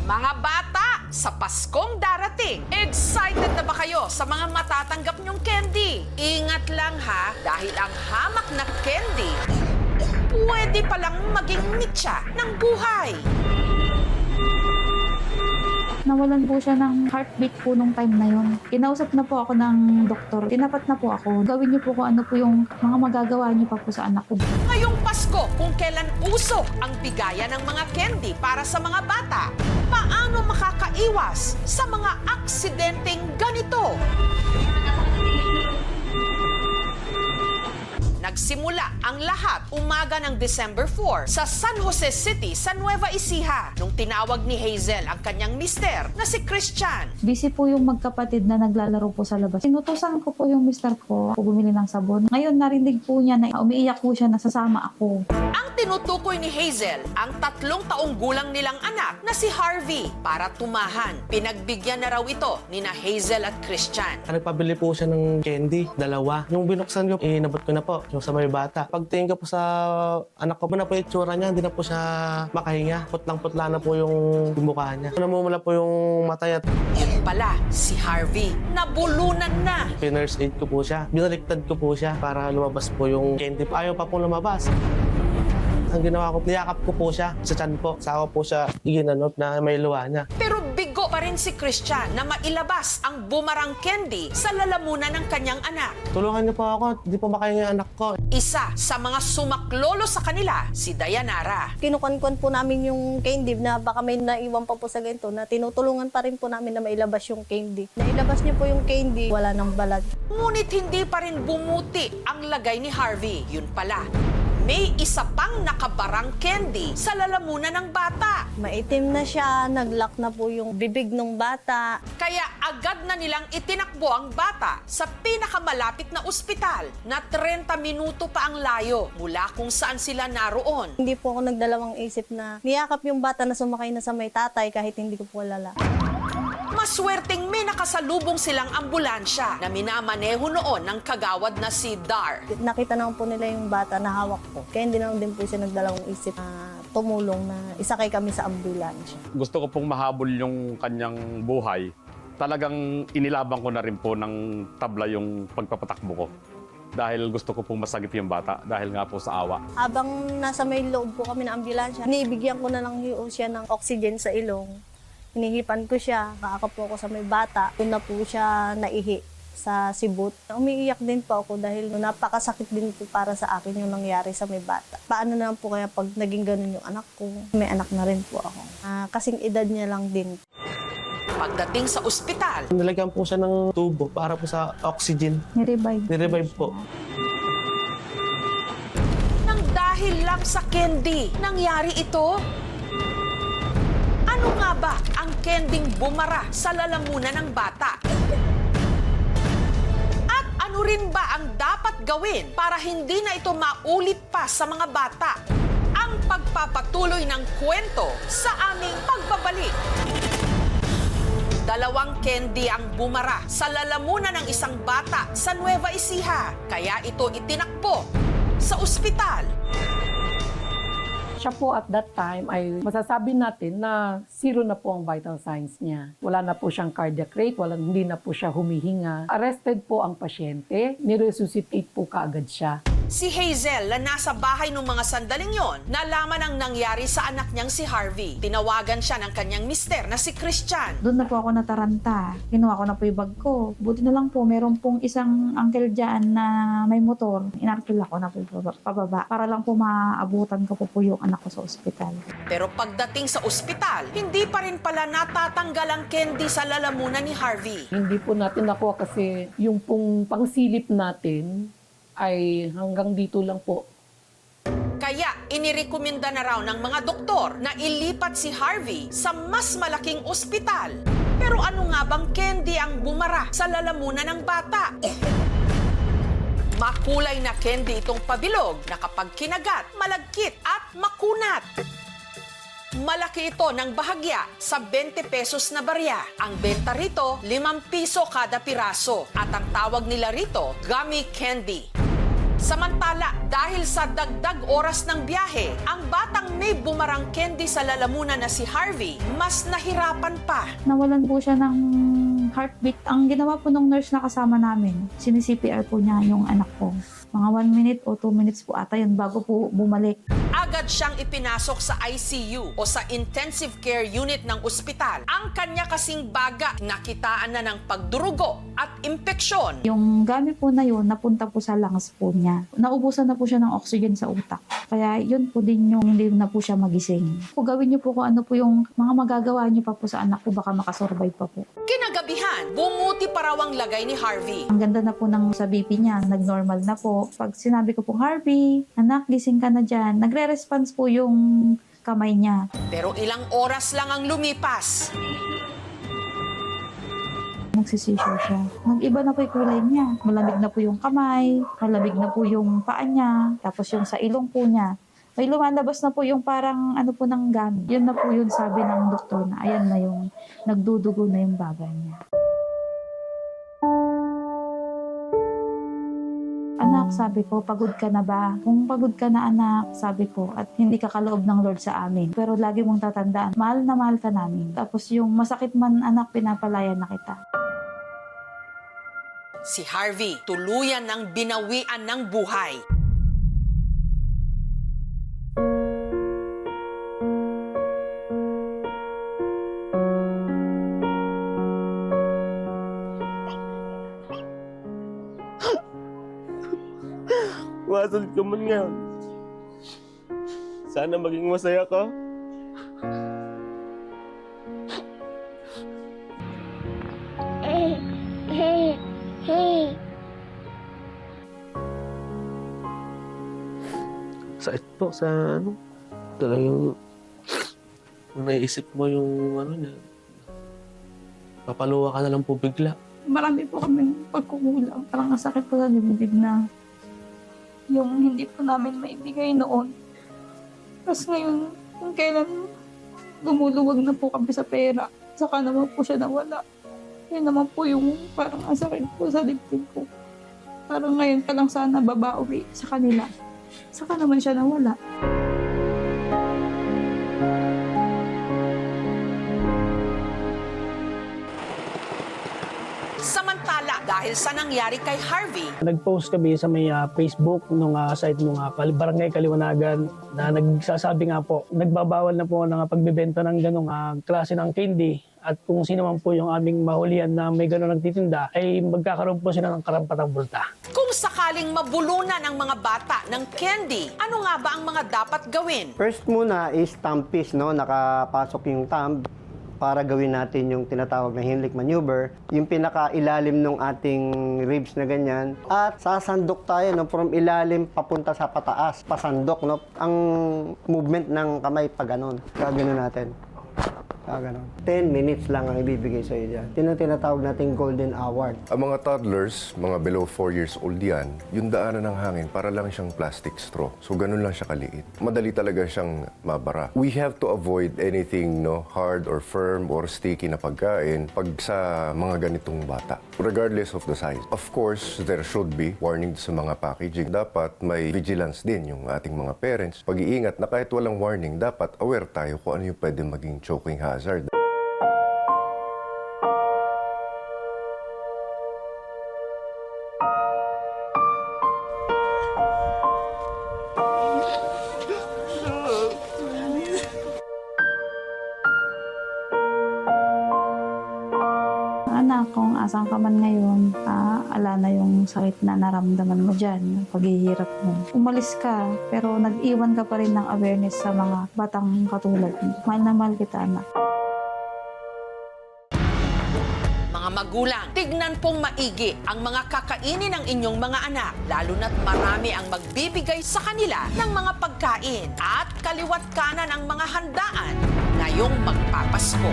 Mga bata, sa Paskong darating, excited na ba kayo sa mga matatanggap nyong candy? Ingat lang ha, dahil ang hamak na candy, pwede palang maging mitya ng buhay. Nawalan po siya ng heartbeat po nung time na yun. Kinausap na po ako ng doktor. Tinapat na po ako. Gawin niyo po kung ano po yung mga magagawa niyo pa po sa anak ko. Ngayong Pasko, kung kailan usok ang bigayan ng mga candy para sa mga bata, paano makakaiwas sa mga aksidenteng ganito? Nagsimula ang lahat umaga ng December 4 sa San Jose City sa Nueva Ecija nung tinawag ni Hazel ang kanyang mister na si Christian. Busy po yung magkapatid na naglalaro po sa labas. Sinutusan ko po yung mister ko bumili ng sabon. Ngayon narinig po niya na umiiyak po siya na sasama ako. Ang tinutukoy ni Hazel ang 3 taong gulang nilang anak na si Harvey para tumahan. Pinagbigyan na raw ito ni na Hazel at Christian. Nagpabili po siya ng candy, 2. Yung binuksan ko, inabot ko na po, yung sa may bata. Pagtingin ko po sa anak ko, na po yung itsura niya, hindi na po siya makahinga. Putlang-putla na po yung mukha niya. Namumula po yung mata niya. Yun pala, si Harvey, nabulunan na. Pinurse aid ko po siya. Binaliktad ko po siya para lumabas po yung candy. Ayaw pa pong lumabas. Ang ginawa ko, niyakap ko po siya sa tiyan po. Saka po siya iginanot na may luha niya. Pero bigo pa rin si Christian na mailabas ang boomerang candy sa lalamunan ng kanyang anak. Tulungan niyo po ako, di po makahinga yung anak ko. Isa sa mga sumaklolo sa kanila, si Dayanara. Kinukunkun po namin yung candy na baka may naiwan pa po sa ganito na tinutulungan pa rin po namin na mailabas yung candy. Nailabas niyo po yung candy, wala nang balag. Ngunit hindi pa rin bumuti ang lagay ni Harvey. Yun pala, may isa pang nakabarang candy sa lalamunan ng bata. Maitim na siya, naglock na po yung bibig ng bata. Kaya agad na nilang itinakbo ang bata sa pinakamalapit na ospital na 30 minuto pa ang layo mula kung saan sila naroon. Hindi po ako nagdalawang isip na niyakap yung bata na sumakay na sa may tatay kahit hindi ko po alala. Maswerteng may nakasalubong silang ambulansya na minamaneho noon ng kagawad na si Dar. Nakita naman po nila yung bata na hawak ko. Kaya hindi naman din po siya nagdalawang isip na tumulong na isakay kami sa ambulansya. Gusto ko pong mahabol yung kanyang buhay. Talagang inilabang ko na rin po ng tabla yung pagpapatakbo ko. Dahil gusto ko pong masagip yung bata dahil nga po sa awa. Habang nasa may loob po kami ng ambulansya, nibigyan ko na lang siya ng oxygen sa ilong. Hinihipan ko siya, kaakap po ako sa may bata. Doon na po siya naihi sa sibot. Umiiyak din po ako dahil napakasakit din po para sa akin yung nangyari sa may bata. Paano naman po kaya pag naging ganun yung anak ko? May anak na rin po ako. Kasing edad niya lang din. Pagdating sa ospital, Nilagyan po siya ng tubo para po sa oxygen. Nirevive. Nirevive po. nang dahil lang sa candy, nangyari ito? Ano nga ba ang kending bumara sa lalamunan ng bata? At ano rin ba ang dapat gawin para hindi na ito maulit pa sa mga bata? Ang pagpapatuloy ng kwento sa aming pagbabalik. 2 candy ang bumara sa lalamunan ng isang bata sa Nueva Ecija. Kaya ito itinakbo sa ospital. Siya po at that time ay masasabi natin na 0 na po ang vital signs niya. Wala na po siyang cardiac rate, hindi na po siya humihinga. Arrested po ang pasyente, niresuscitate po kaagad siya. Si Hazel na nasa bahay nung mga sandaling yon, nalaman ang nangyari sa anak niyang si Harvey. Tinawagan siya ng kanyang mister na si Christian. Doon na po ako nataranta. Kinuha ko na po yung bag ko. Buti na lang po, meron pong isang uncle dyan na may motor. Inarkil ako na po pababa para lang po maabutan ko po yung anak ko sa ospital. Pero pagdating sa ospital, hindi pa rin pala natatanggal ang candy sa lalamunan ni Harvey. Hindi po natin nakuha kasi yung pong pangsilip natin ay hanggang dito lang po. Kaya inirekomenda na raw ng mga doktor na ilipat si Harvey sa mas malaking ospital. Pero ano nga bang candy ang bumara sa lalamunan ng bata? Makulay na candy itong pabilog na kapag kinagat, malagkit at makunat. Malaki ito ng bahagya sa 20 pesos na barya. Ang benta rito, 5 piso kada piraso. At ang tawag nila rito, gummy candy. Samantala, dahil sa dagdag oras ng biyahe, ang batang may bumarang candy sa lalamunan na si Harvey, mas nahirapan pa. Nawalan po siya ng heartbeat. Ang ginawa po ng nurse na kasama namin, sini-CPR po niya yung anak ko. Mga 1 minute o 2 minutes po ata yun bago po bumalik. Agad siyang ipinasok sa ICU o sa intensive care unit ng ospital. Ang kanya kasing baga, nakitaan na ng pagdurugo at impeksyon. Yung gamit po na yun, napunta po sa lungs po niya. Naubusan na po siya ng oxygen sa utak. Kaya yun po din yung hindi na po siya magising. Kung gawin niyo po kung ano po yung mga magagawa niyo pa po sa anak ko, baka makasurvive pa po. Kinagabihan, bumuti pa raw ang lagay ni Harvey. Ang ganda na po ng sa BP niya, nag-normal na po. Pag sinabi ko po, Harvey, anak, gising ka na dyan, nagre-response po yung kamay niya. Pero ilang oras lang ang lumipas. Nagsisisure siya. Nag-iba na po yung kulay niya. Malamig na po yung kamay, malamig na po yung paa niya, tapos yung sa ilong po niya. May lumalabas na po yung parang ano po ng gamit. Yun na po yun sabi ng doktor na ayan na yung nagdudugo na yung baga niya. Anak, sabi ko, pagod ka na ba? Kung pagod ka na anak, sabi ko, at hindi ka kaloob ng Lord sa amin. Pero lagi mong tatandaan, mahal na mahal ka namin. Tapos yung masakit man anak, pinapalaya na kita. Si Harvey, tuluyan ng binawian ng buhay. Wasal ka man ngayon. Sana maging masaya ka. Sakit po sa ano. Talagang naisip mo yung ano niya. Papaluwa ka na lang po bigla. Marami po kaming pagkukulang. Parang ang sakit po sa dibdib na yung hindi po namin maibigay noon. Tapos ngayon, kung kailan lumuluwag na po kami sa pera, saka naman po siya nawala. Yun naman po yung parang ang sakit po sa dibdib ko. Parang ngayon ka lang sana babawi sa kanila. Saka naman siya nawala. Samantala, dahil sa nangyari kay Harvey, Nag-post kami sa may Facebook nung site nung Barangay Kaliwanagan na nagsasabi nga po, nagbabawal na po ng pagbebenta ng ganong klase ng candy at kung sino man po yung aming mahulihan na may ganon nagtitinda ay magkakaroon po sila ng karampatang multa. kung sakaling mabulunan ang mga bata ng candy, ano nga ba ang mga dapat gawin? First muna is thumb piece, no? Nakapasok yung thumb para gawin natin yung tinatawag na Heimlich maneuver, yung pinaka-ilalim ng ating ribs na ganyan. At sasandok tayo, no? From ilalim papunta sa pataas, pasandok, no? Ang movement ng kamay pa ganon. Gaganon natin. Gaganon. 10 minutes lang ang ibibigay sa iyo dyan. Yun ang tinatawag nating golden hour. Ang mga toddlers, mga below 4 years old yan, yung daanan ng hangin para lang siyang plastic straw. So ganun lang siya kaliit. Madali talaga siyang mabara. We have to avoid anything hard or firm or sticky na pagkain pag sa mga ganitong bata. Regardless of the size. Of course, there should be warning sa mga packaging. Dapat may vigilance din yung ating mga parents. Pag-iingat na kahit walang warning, dapat aware tayo kung ano yung pwede maging choking hazard. Anak, kung asan ka man ngayon, ala na yung sakit na naramdaman mo dyan, yung paghihirap mo. Umalis ka, pero nag-iwan ka pa rin ng awareness sa mga batang katulad mo. Mahal na mahal kita, anak. Mga magulang, tignan pong maigi ang mga kakainin ng inyong mga anak, lalo na't marami ang magbibigay sa kanila ng mga pagkain at kaliwat kanan ang mga handaan ngayong magpapasko.